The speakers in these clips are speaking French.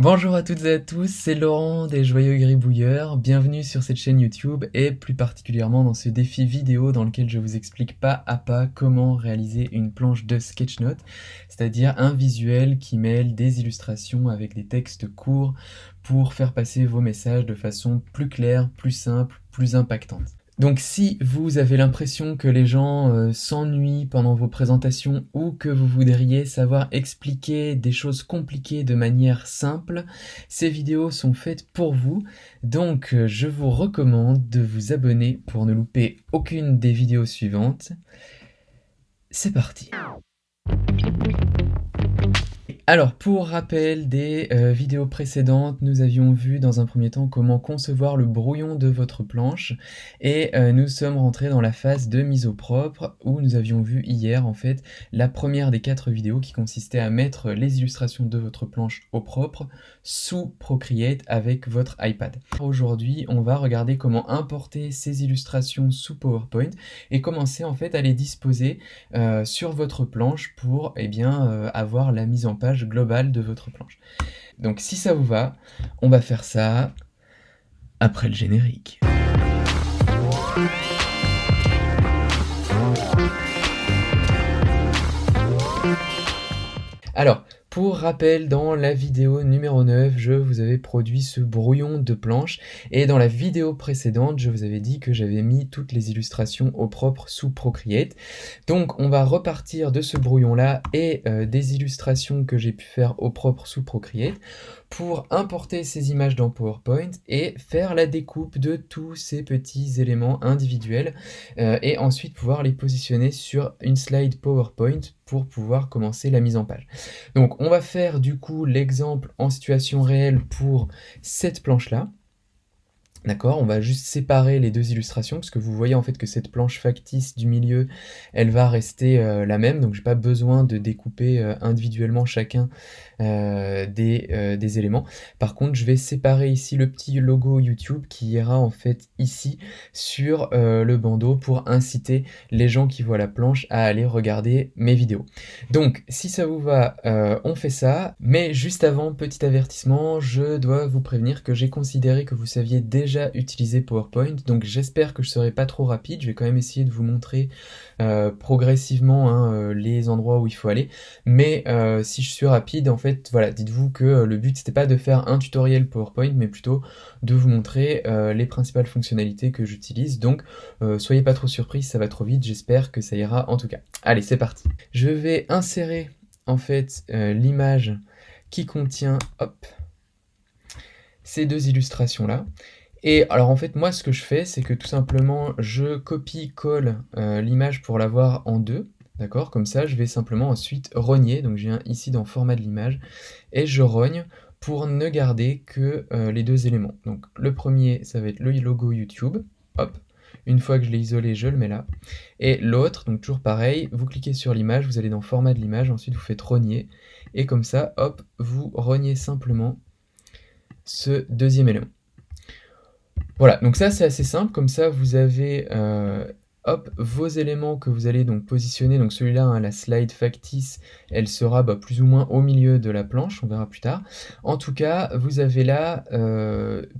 Bonjour à toutes et à tous, c'est Laurent des Joyeux Gribouilleurs, bienvenue sur cette chaîne YouTube et plus particulièrement dans ce défi vidéo dans lequel je vous explique pas à pas comment réaliser une planche de sketchnote, c'est-à-dire un visuel qui mêle des illustrations avec des textes courts pour faire passer vos messages de façon plus claire, plus simple, plus impactante. Donc si vous avez l'impression que les gens s'ennuient pendant vos présentations ou que vous voudriez savoir expliquer des choses compliquées de manière simple, ces vidéos sont faites pour vous. Donc je vous recommande de vous abonner pour ne louper aucune des vidéos suivantes. C'est parti! Alors, pour rappel des vidéos précédentes, nous avions vu dans un premier temps comment concevoir le brouillon de votre planche et nous sommes rentrés dans la phase de mise au propre où nous avions vu hier en fait la première des 4 vidéos qui consistait à mettre les illustrations de votre planche au propre sous Procreate avec votre iPad. Aujourd'hui, on va regarder comment importer ces illustrations sous PowerPoint et commencer en fait à les disposer sur votre planche pour avoir la mise en page globale de votre planche. Donc si ça vous va, on va faire ça après le générique. Alors, pour rappel, dans la vidéo numéro 9, je vous avais produit ce brouillon de planche et dans la vidéo précédente, je vous avais dit que j'avais mis toutes les illustrations au propre sous Procreate. Donc on va repartir de ce brouillon-là et des illustrations que j'ai pu faire au propre sous Procreate pour importer ces images dans PowerPoint et faire la découpe de tous ces petits éléments individuels et ensuite pouvoir les positionner sur une slide PowerPoint pour pouvoir commencer la mise en page. Donc on va faire du coup l'exemple en situation réelle pour cette planche-là. D'accord, on va juste séparer les deux illustrations parce que vous voyez en fait que cette planche factice du milieu, elle va rester la même, donc j'ai pas besoin de découper individuellement chacun des éléments. Par contre, je vais séparer ici le petit logo YouTube qui ira en fait ici sur le bandeau pour inciter les gens qui voient la planche à aller regarder mes vidéos. Donc, si ça vous va, on fait ça, mais juste avant, petit avertissement, je dois vous prévenir que j'ai considéré que vous saviez déjà utiliser PowerPoint, donc j'espère que je serai pas trop rapide, je vais quand même essayer de vous montrer progressivement les endroits où il faut aller, mais si je suis rapide, en fait, voilà, dites-vous que le but c'était pas de faire un tutoriel PowerPoint, mais plutôt de vous montrer les principales fonctionnalités que j'utilise, donc soyez pas trop surpris si ça va trop vite, j'espère que ça ira en tout cas. Allez, c'est parti. Je vais insérer en fait l'image qui contient, hop, ces deux illustrations là. Et alors en fait moi ce que je fais c'est que tout simplement je copie-colle l'image pour l'avoir en deux, d'accord? Comme ça je vais simplement ensuite rogner, donc je viens ici dans format de l'image et je rogne pour ne garder que les deux éléments. Donc le premier ça va être le logo YouTube, hop, une fois que je l'ai isolé je le mets là, et l'autre, donc toujours pareil, vous cliquez sur l'image, vous allez dans format de l'image, ensuite vous faites rogner, et comme ça, hop, vous rognez simplement ce deuxième élément. Voilà, donc ça c'est assez simple, comme ça vous avez hop, vos éléments que vous allez donc positionner, donc celui-là, hein, la slide factice, elle sera plus ou moins au milieu de la planche, on verra plus tard. En tout cas, vous avez là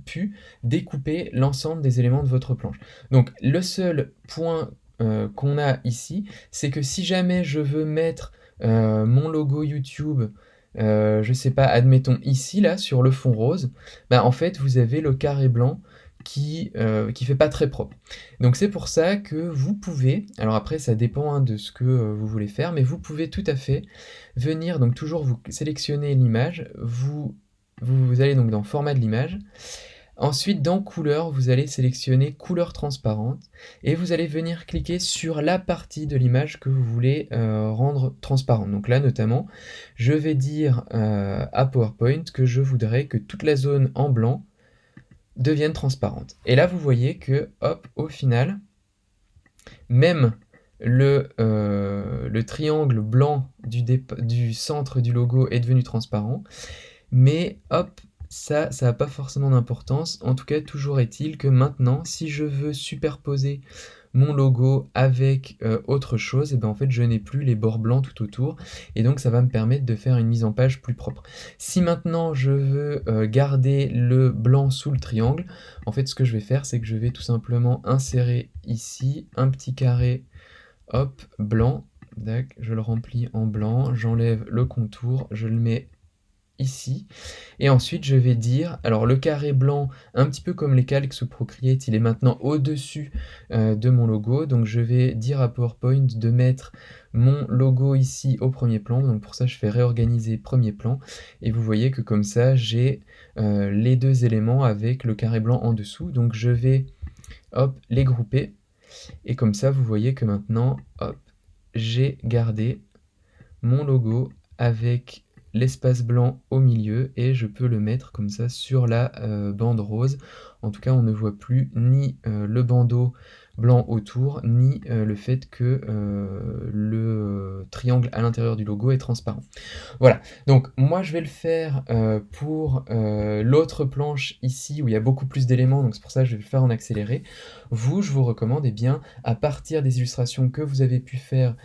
pu découper l'ensemble des éléments de votre planche. Donc le seul point qu'on a ici, c'est que si jamais je veux mettre mon logo YouTube, je sais pas, admettons ici, là, sur le fond rose, en fait vous avez le carré blanc qui fait pas très propre. Donc c'est pour ça que vous pouvez, alors après ça dépend de ce que vous voulez faire, mais vous pouvez tout à fait venir, donc toujours vous sélectionnez l'image, vous allez donc dans format de l'image, ensuite dans couleur, vous allez sélectionner couleur transparente, et vous allez venir cliquer sur la partie de l'image que vous voulez rendre transparente. Donc là notamment, je vais dire à PowerPoint que je voudrais que toute la zone en blanc deviennent transparentes. Et là, vous voyez que, hop, au final, même le triangle blanc du centre du logo est devenu transparent, mais hop, ça n'a pas forcément d'importance. En tout cas, toujours est-il que maintenant, si je veux superposer mon logo avec autre chose, et ben en fait je n'ai plus les bords blancs tout autour, et donc ça va me permettre de faire une mise en page plus propre. Si maintenant je veux garder le blanc sous le triangle, en fait ce que je vais faire, c'est que je vais tout simplement insérer ici un petit carré, hop, blanc, tac, je le remplis en blanc, j'enlève le contour, je le mets ici, et ensuite je vais dire, alors le carré blanc, un petit peu comme les calques sous Procreate, il est maintenant au-dessus de mon logo, donc je vais dire à PowerPoint de mettre mon logo ici au premier plan, donc pour ça je fais réorganiser premier plan, et vous voyez que comme ça j'ai les deux éléments avec le carré blanc en dessous, donc je vais, hop, les grouper, et comme ça vous voyez que maintenant, hop, j'ai gardé mon logo avec l'espace blanc au milieu, et je peux le mettre comme ça sur la bande rose. En tout cas, on ne voit plus ni le bandeau blanc autour, ni le fait que le triangle à l'intérieur du logo est transparent. Voilà, donc moi je vais le faire pour l'autre planche ici où il y a beaucoup plus d'éléments, donc c'est pour ça que je vais le faire en accéléré. Vous, je vous recommande, eh bien, à partir des illustrations que vous avez pu faire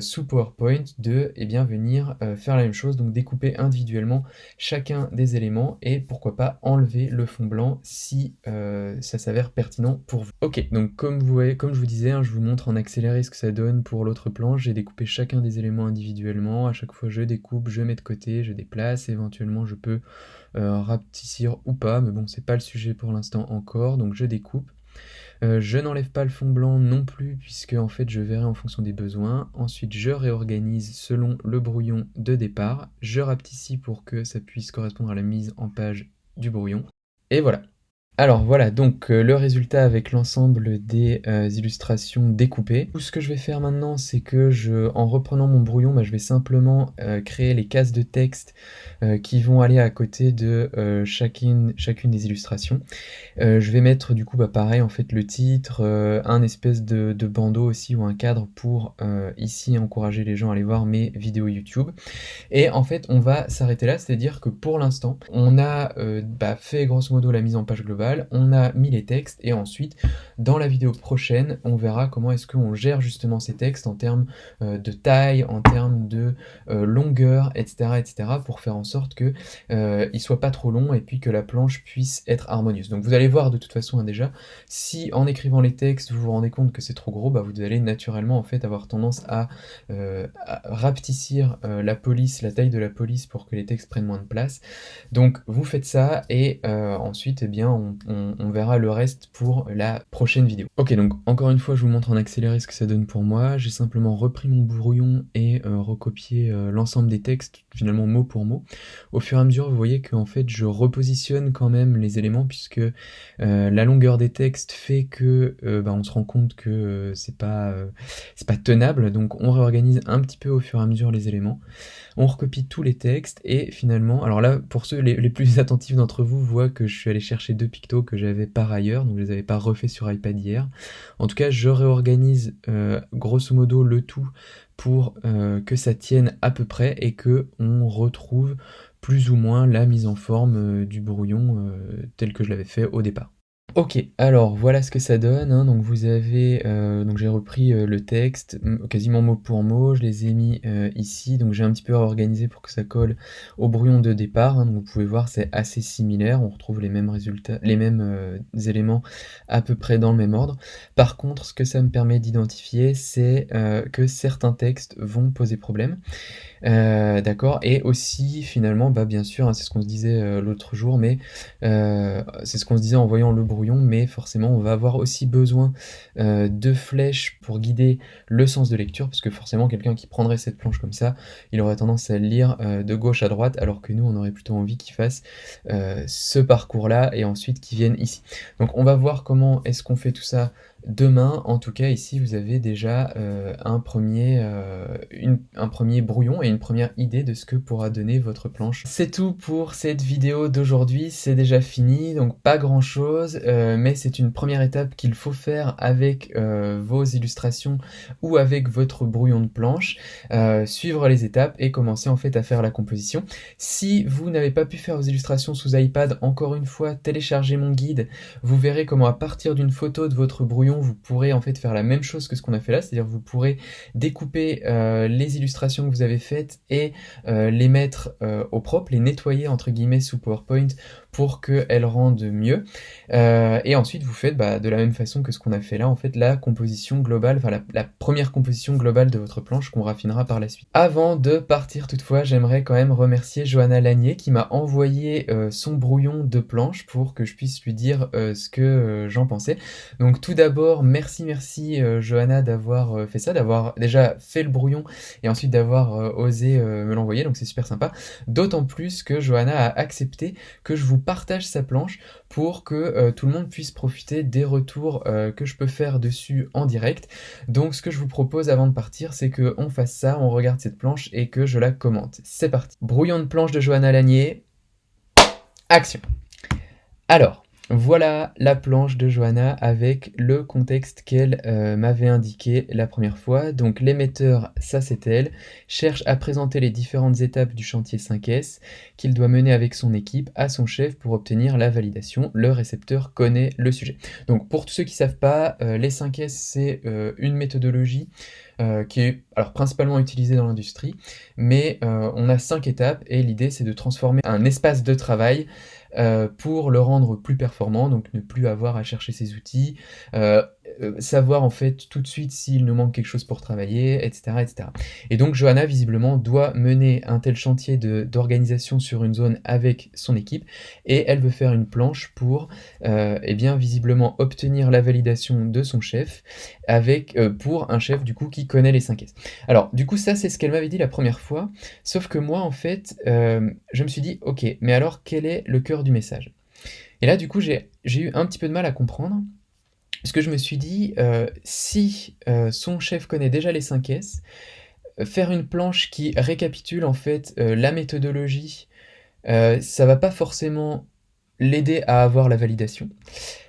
sous PowerPoint, de venir faire la même chose, donc découper individuellement chacun des éléments, et pourquoi pas enlever le fond blanc si ça s'avère pertinent pour vous. Ok, donc comme vous voyez, comme je vous disais, hein, je vous montre en accéléré ce que ça donne pour l'autre planche. J'ai découpé chacun des éléments individuellement, à chaque fois je découpe, je mets de côté, je déplace, éventuellement je peux rapetissir ou pas, mais bon c'est pas le sujet pour l'instant encore, donc je découpe. Je n'enlève pas le fond blanc non plus, puisque en fait je verrai en fonction des besoins. Ensuite je réorganise selon le brouillon de départ, je rapetissis pour que ça puisse correspondre à la mise en page du brouillon, et voilà. Alors voilà, donc le résultat avec l'ensemble des illustrations découpées. Tout ce que je vais faire maintenant, c'est que en reprenant mon brouillon, je vais simplement créer les cases de texte qui vont aller à côté de chacune des illustrations. Je vais mettre du coup pareil en fait le titre, un espèce de bandeau aussi, ou un cadre pour ici encourager les gens à aller voir mes vidéos YouTube. Et en fait, on va s'arrêter là, c'est-à-dire que pour l'instant, on a fait grosso modo la mise en page globale, on a mis les textes, et ensuite, dans la vidéo prochaine, on verra comment est-ce qu'on gère justement ces textes en termes de taille, en termes de longueur, etc., pour faire en sorte que ils soient pas trop longs, et puis que la planche puisse être harmonieuse. Donc vous allez voir de toute façon déjà, si en écrivant les textes, vous vous rendez compte que c'est trop gros, vous allez naturellement en fait avoir tendance à rapetissir la police, la taille de la police, pour que les textes prennent moins de place. Donc vous faites ça, et ensuite on verra le reste pour la prochaine vidéo. Ok, donc encore une fois je vous montre en accéléré ce que ça donne pour moi. J'ai simplement repris mon brouillon et recopié l'ensemble des textes, finalement mot pour mot. Au fur et à mesure vous voyez qu'en fait je repositionne quand même les éléments, puisque la longueur des textes fait que on se rend compte que c'est pas tenable, donc on réorganise un petit peu au fur et à mesure les éléments. On recopie tous les textes, et finalement, alors là, pour ceux les plus attentifs d'entre vous, voient que je suis allé chercher 2 pictos que j'avais par ailleurs, donc je les avais pas refaits sur iPad hier. En tout cas, je réorganise grosso modo le tout pour que ça tienne à peu près, et que on retrouve plus ou moins la mise en forme du brouillon tel que je l'avais fait au départ. Ok, alors voilà ce que ça donne, hein. Donc vous avez, donc j'ai repris le texte quasiment mot pour mot, je les ai mis ici, donc j'ai un petit peu réorganisé pour que ça colle au brouillon de départ, hein. Donc vous pouvez voir, c'est assez similaire, on retrouve les mêmes résultats, les mêmes éléments à peu près dans le même ordre. Par contre, ce que ça me permet d'identifier, c'est que certains textes vont poser problème. D'accord, et aussi finalement, bien sûr, hein, c'est ce qu'on se disait l'autre jour, mais c'est ce qu'on se disait en voyant le brouillon, mais forcément on va avoir aussi besoin de flèches pour guider le sens de lecture, parce que forcément quelqu'un qui prendrait cette planche comme ça, il aurait tendance à le lire de gauche à droite, alors que nous on aurait plutôt envie qu'il fasse ce parcours-là, et ensuite qu'il vienne ici. Donc on va voir comment est-ce qu'on fait tout ça demain. En tout cas, ici vous avez déjà un premier brouillon et une première idée de ce que pourra donner votre planche. C'est tout pour cette vidéo d'aujourd'hui, c'est déjà fini, donc pas grand chose, mais c'est une première étape qu'il faut faire avec vos illustrations ou avec votre brouillon de planche, suivre les étapes et commencer en fait à faire la composition. Si vous n'avez pas pu faire vos illustrations sous iPad, encore une fois, téléchargez mon guide, vous verrez comment à partir d'une photo de votre brouillon, brouillon, vous pourrez en fait faire la même chose que ce qu'on a fait là, c'est-à-dire vous pourrez découper les illustrations que vous avez faites et les mettre au propre, les nettoyer entre guillemets sous PowerPoint pour qu'elles rendent mieux. Et ensuite vous faites de la même façon que ce qu'on a fait là, en fait la composition globale, enfin la première composition globale de votre planche qu'on raffinera par la suite. Avant de partir toutefois, j'aimerais quand même remercier Johanna Lanier qui m'a envoyé son brouillon de planche pour que je puisse lui dire ce que j'en pensais. Donc tout d'abord, merci Johanna d'avoir fait ça, d'avoir déjà fait le brouillon et ensuite d'avoir osé me l'envoyer, donc c'est super sympa. D'autant plus que Johanna a accepté que je vous partage sa planche pour que tout le monde puisse profiter des retours que je peux faire dessus en direct. Donc ce que je vous propose avant de partir, c'est qu'on fasse ça, on regarde cette planche et que je la commente. C'est parti. Brouillon de planche de Johanna Lanier. Action. Alors, voilà la planche de Johanna avec le contexte qu'elle m'avait indiqué la première fois. Donc l'émetteur, ça c'est elle, cherche à présenter les différentes étapes du chantier 5S qu'il doit mener avec son équipe à son chef pour obtenir la validation. Le récepteur connaît le sujet. Donc pour tous ceux qui ne savent pas, les 5S c'est une méthodologie qui est alors principalement utilisée dans l'industrie, mais on a 5 étapes et l'idée c'est de transformer un espace de travail pour le rendre plus performant, donc ne plus avoir à chercher ses outils, savoir en fait tout de suite s'il nous manque quelque chose pour travailler, etc., etc. Et donc Johanna visiblement doit mener un tel chantier d'organisation sur une zone avec son équipe et elle veut faire une planche pour eh bien visiblement obtenir la validation de son chef avec pour un chef du coup qui connaît les 5S. Alors du coup ça c'est ce qu'elle m'avait dit la première fois, sauf que moi en fait je me suis dit ok, mais alors quel est le cœur du message? Et là du coup j'ai eu un petit peu de mal à comprendre parce que je me suis dit si son chef connaît déjà les 5S, faire une planche qui récapitule en fait la méthodologie, ça va pas forcément l'aider à avoir la validation.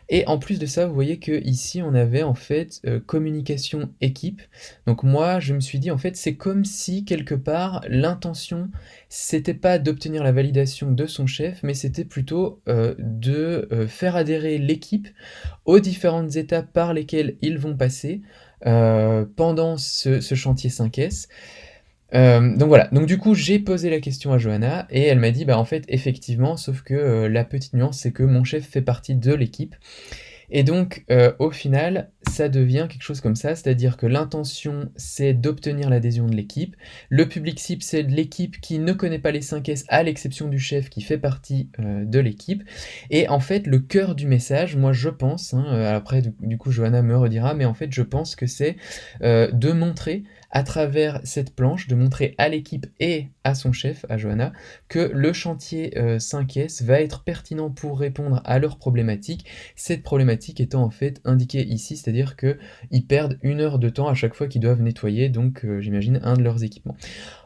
Et en plus de ça, vous voyez qu'ici, on avait en fait communication équipe. Donc moi, je me suis dit, en fait, c'est comme si, quelque part, l'intention, c'était pas d'obtenir la validation de son chef, mais c'était plutôt de faire adhérer l'équipe aux différentes étapes par lesquelles ils vont passer pendant ce chantier 5S. Donc voilà, donc du coup j'ai posé la question à Johanna et elle m'a dit en fait effectivement, sauf que la petite nuance c'est que mon chef fait partie de l'équipe et donc au final ça devient quelque chose comme ça, c'est-à-dire que l'intention c'est d'obtenir l'adhésion de l'équipe, le public cible c'est de l'équipe qui ne connaît pas les 5S à l'exception du chef qui fait partie de l'équipe et en fait le cœur du message, moi je pense, après du coup Johanna me redira, mais en fait je pense que c'est de montrer à travers cette planche, de montrer à l'équipe et à son chef, à Johanna, que le chantier 5S va être pertinent pour répondre à leurs problématiques, cette problématique étant en fait indiquée ici, c'est-à-dire qu'ils perdent 1 heure de temps à chaque fois qu'ils doivent nettoyer, donc j'imagine un de leurs équipements.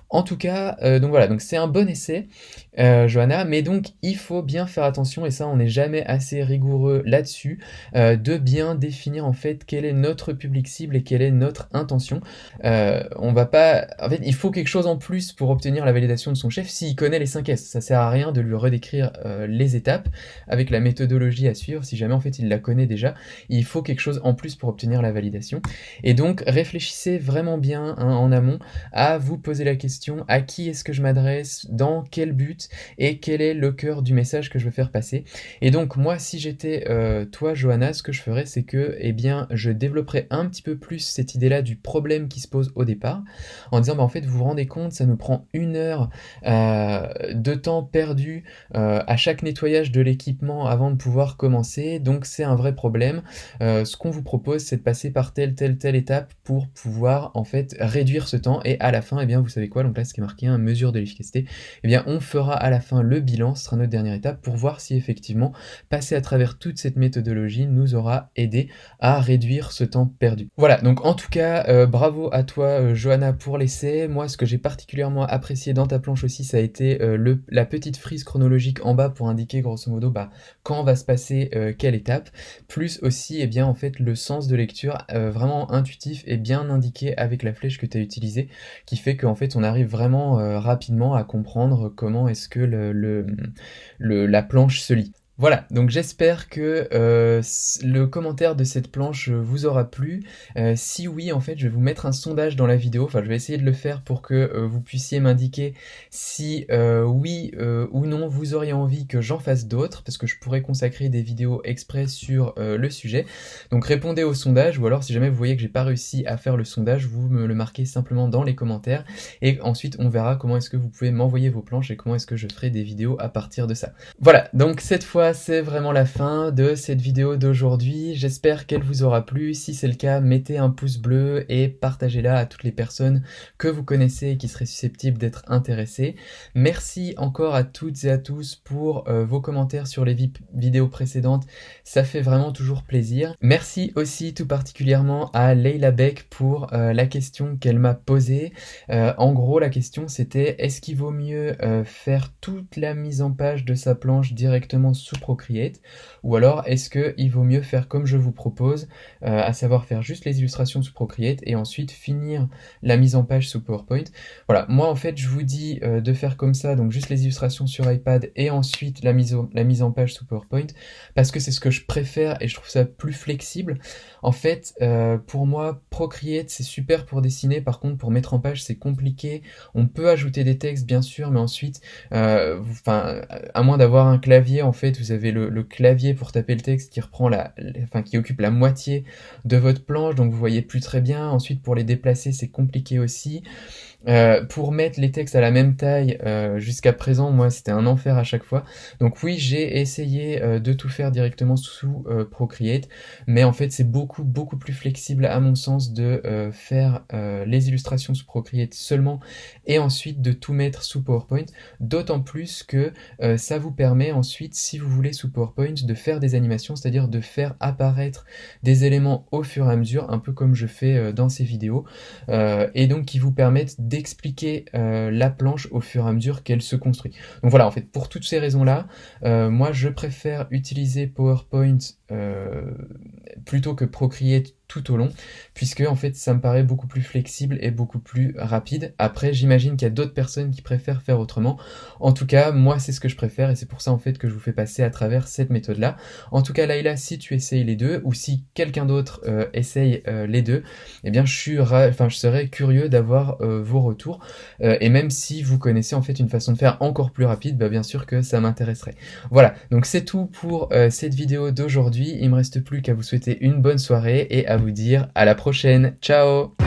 En tout cas, donc voilà, donc c'est un bon essai, Johanna, mais donc il faut bien faire attention, et ça on n'est jamais assez rigoureux là-dessus, de bien définir en fait quel est notre public cible et quelle est notre intention. On va pas... En fait, il faut quelque chose en plus pour obtenir la validation de son chef s'il connaît les 5S. Ça sert à rien de lui redécrire les étapes avec la méthodologie à suivre, si jamais en fait il la connaît déjà. Il faut quelque chose en plus pour obtenir la validation. Et donc réfléchissez vraiment bien en amont à vous poser la question à qui est-ce que je m'adresse, dans quel but et quel est le cœur du message que je veux faire passer. Et donc moi si j'étais toi Johanna, ce que je ferais c'est que eh bien je développerais un petit peu plus cette idée-là du problème qui se pose au départ, en disant en fait vous vous rendez compte ça nous prend 1 heure de temps perdu à chaque nettoyage de l'équipement avant de pouvoir commencer, donc c'est un vrai problème. Ce qu'on vous propose c'est de passer par telle étape pour pouvoir en fait réduire ce temps et à la fin, eh bien vous savez quoi, donc là ce qui est marqué, mesure de l'efficacité, eh bien on fera à la fin le bilan, ce sera notre dernière étape pour voir si effectivement passer à travers toute cette méthodologie nous aura aidé à réduire ce temps perdu. Voilà, donc en tout cas, bravo à toi Johanna pour l'essai. Moi ce que j'ai particulièrement apprécié dans ta planche aussi, ça a été la petite frise chronologique en bas pour indiquer grosso modo quand va se passer quelle étape, plus aussi eh bien en fait le sens de lecture vraiment intuitif et bien indiqué avec la flèche que tu as utilisée, qui fait qu'en fait on arrive vraiment rapidement à comprendre comment est-ce que la planche se lit. Voilà, donc j'espère que le commentaire de cette planche vous aura plu. Si oui, en fait, je vais vous mettre un sondage dans la vidéo. Enfin, je vais essayer de le faire pour que vous puissiez m'indiquer si oui ou non vous auriez envie que j'en fasse d'autres, parce que je pourrais consacrer des vidéos exprès sur le sujet. Donc répondez au sondage, ou alors si jamais vous voyez que j'ai pas réussi à faire le sondage, vous me le marquez simplement dans les commentaires, et ensuite on verra comment est-ce que vous pouvez m'envoyer vos planches et comment est-ce que je ferai des vidéos à partir de ça. Voilà, donc cette fois c'est vraiment la fin de cette vidéo d'aujourd'hui. J'espère qu'elle vous aura plu. Si c'est le cas, mettez un pouce bleu et partagez-la à toutes les personnes que vous connaissez et qui seraient susceptibles d'être intéressées. Merci encore à toutes et à tous pour vos commentaires sur les vidéos précédentes. Ça fait vraiment toujours plaisir. Merci aussi tout particulièrement à Leila Beck pour la question qu'elle m'a posée. En gros, la question c'était: est-ce qu'il vaut mieux faire toute la mise en page de sa planche directement sous Procreate, ou alors est-ce qu'il vaut mieux faire comme je vous propose, à savoir faire juste les illustrations sous Procreate et ensuite finir la mise en page sous PowerPoint. Voilà, moi en fait je vous dis de faire comme ça, donc juste les illustrations sur iPad et ensuite la mise en page sous PowerPoint, parce que c'est ce que je préfère et je trouve ça plus flexible. En fait, pour moi, Procreate c'est super pour dessiner, par contre pour mettre en page c'est compliqué. On peut ajouter des textes bien sûr, mais ensuite, à moins d'avoir un clavier, en fait, vous avez le clavier pour taper le texte qui reprend qui occupe la moitié de votre planche, donc vous voyez plus très bien. Ensuite, pour les déplacer, c'est compliqué aussi. Pour mettre les textes à la même taille, jusqu'à présent, moi, c'était un enfer à chaque fois. Donc oui, j'ai essayé de tout faire directement sous Procreate, mais en fait, c'est beaucoup, beaucoup plus flexible à mon sens de faire les illustrations sous Procreate seulement et ensuite de tout mettre sous PowerPoint, d'autant plus que ça vous permet ensuite, si vous voulez sous PowerPoint, de faire des animations, c'est-à-dire de faire apparaître des éléments au fur et à mesure, un peu comme je fais dans ces vidéos, et donc qui vous permettent d'expliquer la planche au fur et à mesure qu'elle se construit. Donc voilà, en fait, pour toutes ces raisons-là, moi je préfère utiliser PowerPoint plutôt que Procreate tout au long, puisque en fait ça me paraît beaucoup plus flexible et beaucoup plus rapide. Après, j'imagine qu'il y a d'autres personnes qui préfèrent faire autrement. En tout cas, moi c'est ce que je préfère et c'est pour ça en fait que je vous fais passer à travers cette méthode-là. En tout cas, Laïla, si tu essayes les deux, ou si quelqu'un d'autre essaye les deux, eh bien je serais curieux d'avoir vos retours. Et même si vous connaissez en fait une façon de faire encore plus rapide, bah bien sûr que ça m'intéresserait. Voilà, donc c'est tout pour cette vidéo d'aujourd'hui. Il me reste plus qu'à vous souhaiter une bonne soirée et à vous dire à la prochaine. Ciao!